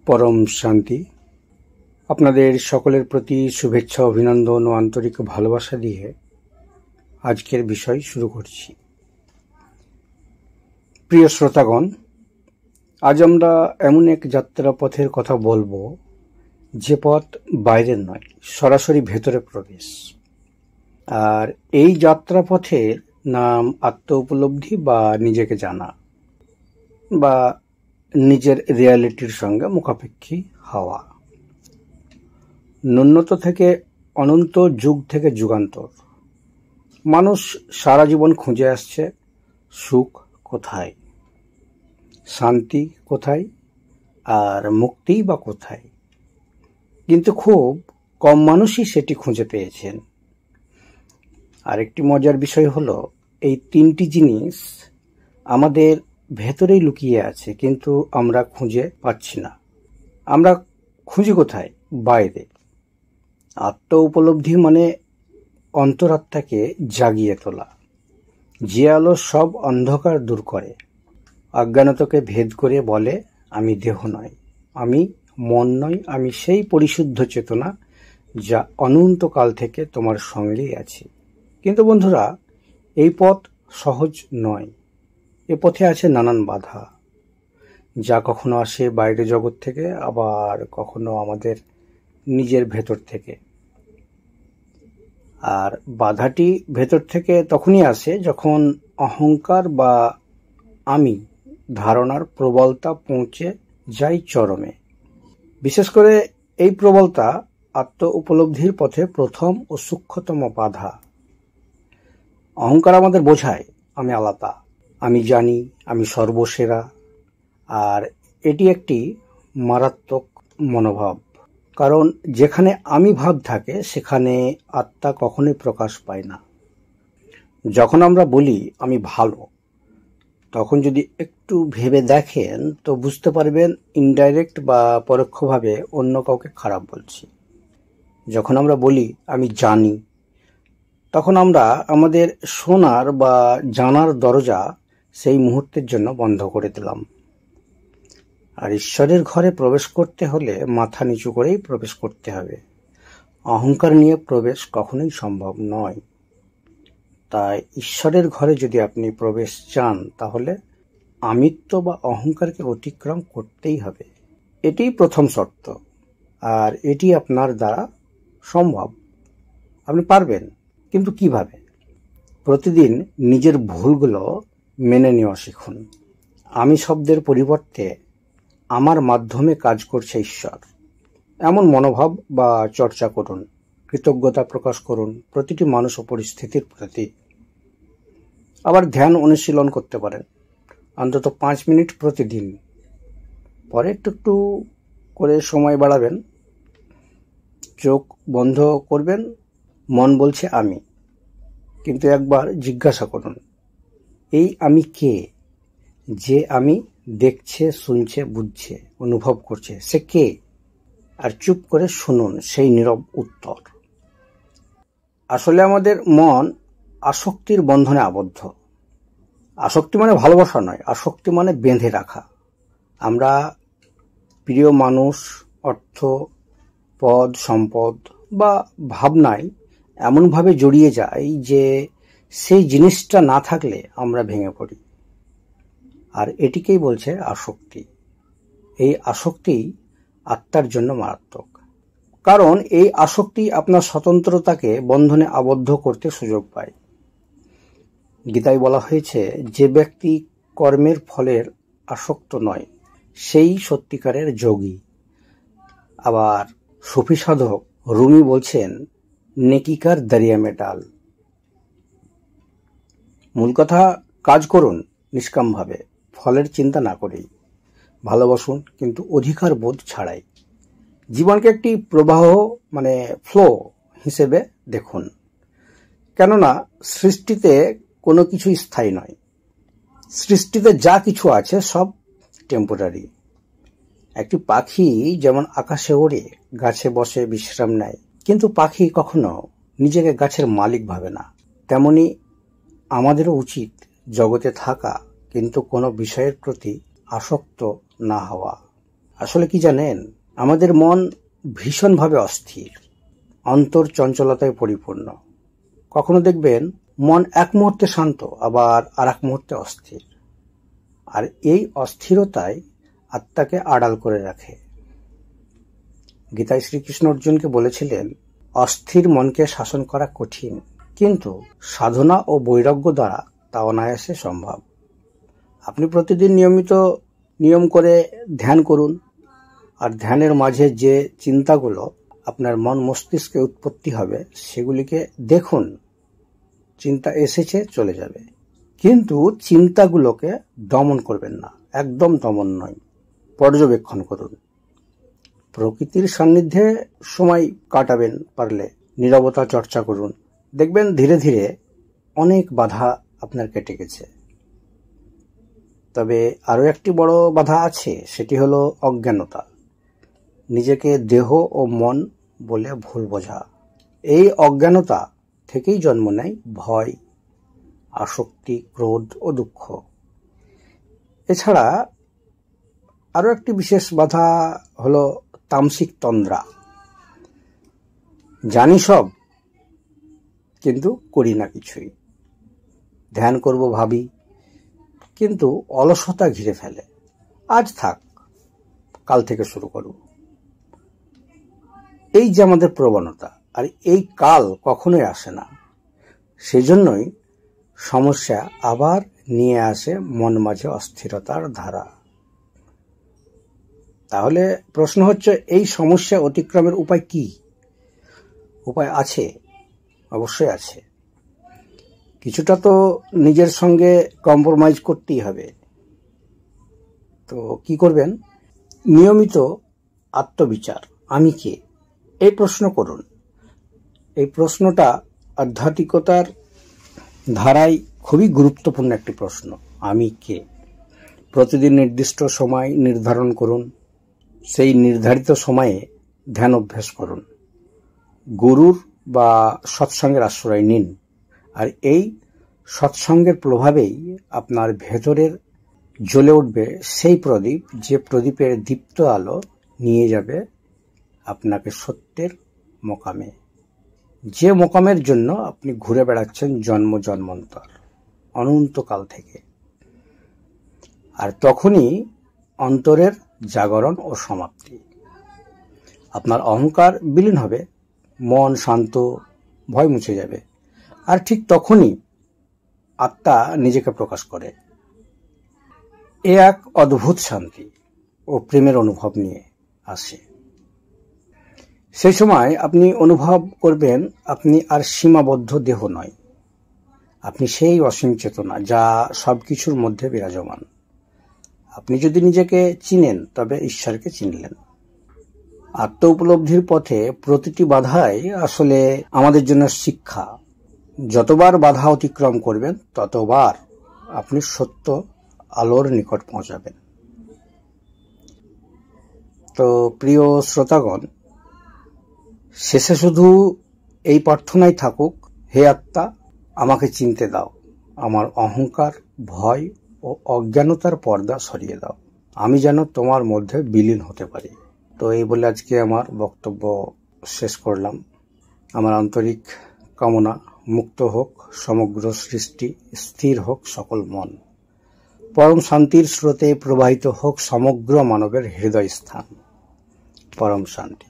পরম শান্তি। আপনাদের সকলের প্রতি শুভেচ্ছা, অভিনন্দন ও আন্তরিক ভালোবাসা দিয়ে আজকের বিষয় শুরু করছি। প্রিয় শ্রোতাগণ, আজ আমরা এমন এক যাত্রা পথের কথা বলবো যে পথ বাইরের নয়, সরাসরি ভেতরে প্রবেশ। আর এই যাত্রা পথের নাম আত্ম উপলব্ধি বা নিজেকে জানা বা নিজের রিয়ালিটির সঙ্গে মুখাপেক্ষী হওয়া। ন্যূনত থেকে অনন্ত, যুগ থেকে যুগান্তর মানুষ সারা জীবন খুঁজে আসছে সুখ কোথায়, শান্তি কোথায়, আর মুক্তি বা কোথায়। কিন্তু খুব কম মানুষই সেটি খুঁজে পেয়েছেন। আরেকটি মজার বিষয় হলো, এই তিনটি জিনিস আমাদের ভেতরেই লুকিয়ে আছে, কিন্তু আমরা খুঁজে পাচ্ছি না। আমরা খুঁজি কোথায়? বাইরে। আত্ম উপলব্ধি মানে অন্তরাত্মাকে জাগিয়ে তোলা, যে আলো সব অন্ধকার দূর করে, অজ্ঞানতাকে ভেদ করে বলে আমি দেহ নয়, আমি মন নয়, আমি সেই পরিশুদ্ধ চেতনা যা অনন্তকাল থেকে তোমার সঙ্গেই আছে। কিন্তু বন্ধুরা, এই পথ সহজ নয়। এ পথে আছে নানান বাধা, যা কখনো আসে বাইরের জগৎ থেকে, আবার কখনো আমাদের নিজের ভেতর থেকে। আর বাধাটি ভেতর থেকে তখনই আসে যখন অহংকার বা আমি ধারণার প্রবলতা পৌঁছে যায় চরমে। বিশেষ করে এই প্রবলতা আত্ম উপলব্ধির পথে প্রথম ও সূক্ষ্মতম বাধা। অহংকার আমাদের বোঝায় আমি আলাদা, আমি জানি, আমি সর্বসেরা। আর এটি একটি মারাত্মক মনোভাব, কারণ যেখানে আমি ভাব থাকে সেখানে আত্মা কখনোই প্রকাশ পায় না। যখন আমরা বলি আমি ভালো, তখন যদি একটু ভেবে দেখেন তো বুঝতে পারবেন ইনডাইরেক্ট বা পরোক্ষভাবে অন্য কাউকে খারাপ বলছি। যখন আমরা বলি আমি জানি, তখন আমরা আমাদের শোনার বা জানার দরজা সেই মুহূর্তের জন্য বন্ধ করে দিলাম। আর ঈশ্বরের ঘরে প্রবেশ করতে হলে মাথা নিচু করেই প্রবেশ করতে হবে। অহংকার নিয়ে প্রবেশ কখনোই সম্ভব নয়। তাই ঈশ্বরের ঘরে যদি আপনি প্রবেশ চান, তাহলে আমিত্ব বা অহংকারকে অতিক্রম করতেই হবে। এটিই প্রথম শর্ত, আর এটি আপনার দ্বারা সম্ভব। আপনি পারবেন, কিন্তু কিভাবে? প্রতিদিন নিজের ভুলগুলো মেনে নেওয়া শিখুন। আমি শব্দের পরিবর্তে আমার মাধ্যমে কাজ করছে ঈশ্বর, এমন মনোভাব বা চর্চা করুন। কৃতজ্ঞতা প্রকাশ করুন প্রতিটি মানুষ ও পরিস্থিতির প্রতি। আবার ধ্যান অনুশীলন করতে পারেন অন্তত 5 মিনিট প্রতিদিন। পরে একটু একটু করে সময় বাড়াবেন। চোখ বন্ধ করবেন, মন বলছে আমি, কিন্তু একবার জিজ্ঞাসা করুন, এই আমি কে? যে আমি দেখছে, শুনছে, বুঝছে, অনুভব করছে, সে কে? আর চুপ করে শুনুন সেই নীরব উত্তর। আসলে আমাদের মন আসক্তির বন্ধনে আবদ্ধ। আসক্তি মানে ভালোবাসা নয়, আসক্তি মানে বেঁধে রাখা। আমরা প্রিয় মানুষ, অর্থ, পদ, সম্পদ বা ভাবনায় এমনভাবে জড়িয়ে যাই যে সেই জিনিসটা না থাকলে আমরা ভেঙে পড়ি। আর এটিকেই বলছে আসক্তি। এই আসক্তি আত্মার জন্য মারাত্মক, কারণ এই আসক্তি আপনার স্বতন্ত্রতাকে বন্ধনে আবদ্ধ করতে সুযোগ পায়। গীতায় বলা হয়েছে, যে ব্যক্তি কর্মের ফলের আসক্ত নয় সেই সত্যিকারের যোগী। আবার সুফি সাধক রুমি বলছেন, নেকিকার দরিয়া মে ডাল। মূল কথা, কাজ করুন নিষ্কামভাবে, ফলের চিন্তা না করেই। ভালোবাসুন, কিন্তু অধিকার বোধ ছাড়াই। জীবনকে একটি প্রবাহ মানে ফ্লো হিসেবে দেখুন, কেননা সৃষ্টিতে কোনো কিছু স্থায়ী নয়। সৃষ্টিতে যা কিছু আছে সব টেম্পোরারি। একটি পাখি যেমন আকাশে ওড়ে, গাছে বসে বিশ্রাম নেয়, কিন্তু পাখি কখনো নিজেকে গাছের মালিক ভাবে না। তেমনি আমাদেরও উচিত জগতে থাকা, কিন্তু কোনো বিষয়ের প্রতি আসক্ত না হওয়া। আসলে কি জানেন, আমাদের মন ভীষণভাবে অস্থির, অন্তর চঞ্চলতায় পরিপূর্ণ। কখনো দেখবেন মন এক মুহূর্তে শান্ত, আবার আর এক মুহূর্তে অস্থির। আর এই অস্থিরতাই আত্মাকে আড়াল করে রাখে। গীতায় শ্রীকৃষ্ণ অর্জুনকে বলেছিলেন, অস্থির মনকে শাসন করা কঠিন, কিন্তু সাধনা ও বৈরাগ্য দ্বারা তা অনায়াসে সম্ভব। আপনি প্রতিদিন নিয়ম করে ধ্যান করুন, আর ধ্যানের মাঝে যে চিন্তাগুলো আপনার মন মস্তিষ্কে উৎপত্তি হবে সেগুলিকে দেখুন। চিন্তা এসেছে, চলে যাবে, কিন্তু চিন্তাগুলোকে দমন করবেন না, একদম দমন নয়, পর্যবেক্ষণ করুন। প্রকৃতির সান্নিধ্যে সময় কাটাবেন, পারলে নীরবতা চর্চা করুন। দেখবেন ধীরে ধীরে অনেক বাধা আপনার কেটে গেছে। তবে আরো একটি বড় বাধা আছে, সেটি হলো অজ্ঞানতা। নিজেকে দেহ ও মন বলে ভুল বোঝা। এই অজ্ঞানতা থেকেই জন্ম নেয় ভয়, আসক্তি, ক্রোধ ও দুঃখ। এছাড়া আরো একটি বিশেষ বাধা হলো তামসিক তন্দ্রা। জানি সব, কিন্তু করি না কিছুই। ধ্যান করব ভাবি, কিন্তু অলসতা ঘিরে ফেলে। আজ থাক, কাল থেকে শুরু করব। এই যে আমাদের প্রবণতা, আর এই কাল কখনোই আসে না। সেজন্যই সমস্যা আবার নিয়ে আসে মন মাঝে অস্থিরতার ধারা। তাহলে প্রশ্ন হচ্ছে, এই সমস্যা অতিক্রমের উপায় কি? উপায় আছে, অবশ্যই আছে। কিছুটা তো নিজের সঙ্গে কম্প্রোমাইজ করতেই হবে। তো কি করবেন? নিয়মিত আত্মবিচার, আমি কে, এই প্রশ্ন করুন। এই প্রশ্নটা আধ্যাত্মিকতার ধারায় খুবই গুরুত্বপূর্ণ একটি প্রশ্ন। আমি কে? প্রতিদিন নির্দিষ্ট সময় নির্ধারণ করুন। সেই নির্ধারিত সময়ে ধ্যান অভ্যাস করুন। গুরুর বা সৎসঙ্গের আশ্রয় নিন। আর এই সৎসঙ্গের প্রভাবেই আপনার ভেতরের জ্বলে উঠবে সেই প্রদীপ, যে প্রদীপের দীপ্ত আলো নিয়ে যাবে আপনাকে সত্যের মোকামে, যে মোকামের জন্য আপনি ঘুরে বেড়াচ্ছেন জন্ম জন্মান্তর, অনন্তকাল থেকে। আর তখনই অন্তরের জাগরণ ও সমাপ্তি। আপনার অহংকার বিলীন হবে, মন শান্ত, ভয় মুছে যাবে। আর ঠিক তখনই আত্মা নিজেকে প্রকাশ করে। এ এক অদ্ভুত শান্তি ও প্রেমের অনুভব নিয়ে আসে। সেই সময় আপনি অনুভব করবেন আপনি আর সীমাবদ্ধ দেহ নয়, আপনি সেই অসীম চেতনা যা সবকিছুর মধ্যে বিরাজমান। আপনি যদি নিজেকে চিনেন, তবে ঈশ্বরকে চিনলেন। আত্ম উপলব্ধির পথে প্রতিটি বাধাই আসলে আমাদের জন্য শিক্ষা। যতবার বাধা অতিক্রম করবেন, ততবার আপনি সত্য আলোর নিকট পৌঁছাবেন। তো প্রিয় শ্রোতাগণ, শেষে শুধু এই প্রার্থনাই থাকুক, হে আত্মা, আমাকে চিনতে দাও। আমার অহংকার, ভয় ও অজ্ঞানতার পর্দা সরিয়ে দাও। আমি যেন তোমার মধ্যে বিলীন হতে পারি। তো এই বলে আজকে আমার বক্তব্য শেষ করলাম। আমার আন্তরিক কামনা, মুক্ত হোক সমগ্র সৃষ্টি, স্থির হোক সকল মন, পরম শান্তির স্রোতে প্রবাহিত হোক সমগ্র মানবের হৃদয় স্থান। পরম শান্তি।